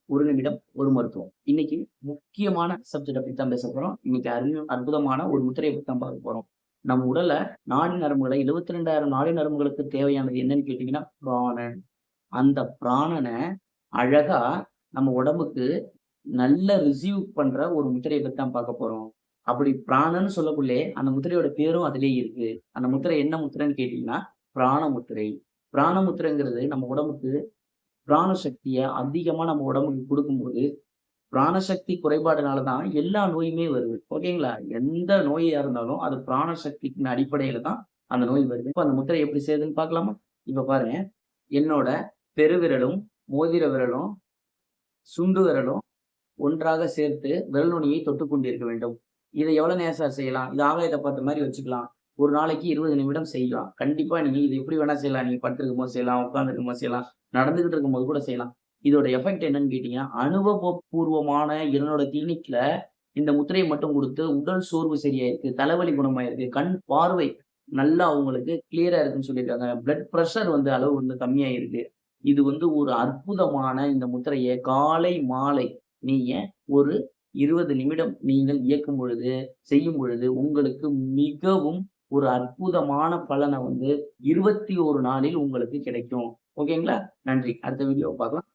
ஒரு நிமிடம் ஒரு மருத்துவம். இன்னைக்கு முக்கியமான சப்ஜெக்ட்ட பத்தி தான் பேச போறோம். இன்னைக்கு அற்புதமான ஒரு முத்திரைய பத்தி தான் பார்க்க போறோம். நம்ம உடல்ல நாடி நரம்புகள 72,000 நாடி நரம்புகளுக்கு தேவையானது என்னன்னு கேட்டீங்கன்னா, பிராணன். அந்த பிராணன அழகா நம்ம உடம்புக்கு நல்ல ரிசீவ் பண்ற ஒரு முத்திரைய பத்தி தான் பார்க்க போறோம். அப்படி பிராணன்னு சொல்லக்குள்ளே அந்த முத்திரையோட பேரும் அதிலேயே இருக்கு. அந்த முத்திரை என்ன முத்திரைன்னு கேட்டீங்கன்னா, பிராண முத்திரை. பிராண முத்திரைங்கிறது நம்ம உடம்புக்கு பிராண சக்திய அதிகமா நம்ம உடம்புக்கு குடுக்கும்போது, பிராணசக்தி குறைபாடுனால தான் எல்லா நோயுமே வருது. ஓகேங்களா? எந்த நோயா இருந்தாலும் அது பிராணசக்தியின் அடிப்படையில தான் அந்த நோய் வருது. இப்ப அந்த முத்திரை எப்படி செய்யுதுன்னு பார்க்கலாமா? இப்ப பாருங்க. என்னோட பெருவிரலும், மோதிர விரலும், சுண்டு விரலும் ஒன்றாக சேர்த்து விரல் நுனியை தொட்டுக் கொண்டிருக்க வேண்டும். இத எவ்வளவு நேரம் சார் செய்யலாம்? இது ஆகாயத்த பார்த்த மாரி வச்சுக்கலாம். ஒரு நாளைக்கு 20 நிமிடம் செய்யலாம். கண்டிப்பா நீங்க இது எப்படி வேணா செய்யலாம். நீங்க படுத்திருக்கும்போது செய்யலாம், உட்கார்ந்திருக்கும்போது செய்யலாம், நடந்துகிட்டு இருக்கும்போது கூட செய்யலாம். இதோட எஃபெக்ட் என்னன்னு கேட்டீங்கன்னா, அனுபவபூர்வமான என்னோட கிளினிக்ல இந்த முத்திரைய மட்டும் குடுத்து உடல் சோர்வு சரியாயிருக்கு, தலைவலி குணமாயிருக்கு, கண் பார்வை நல்லா அவங்களுக்கு கிளியரா இருக்குன்னு சொல்லியிருக்காங்க. பிளட் பிரஷர் அளவு கம்மியாயிருக்கு. இது ஒரு அற்புதமான இந்த முத்திரைய காலை, மாலை நீங்க ஒரு 20 நிமிடம் நீங்கள் இயக்கும் பொழுது, செய்யும் பொழுது உங்களுக்கு மிகவும் ஒரு அற்புதமான பலன 21 நாளில் உங்களுக்கு கிடைக்கும். ஓகேங்களா? நன்றி. அடுத்த வீடியோவ பார்க்கலாம்.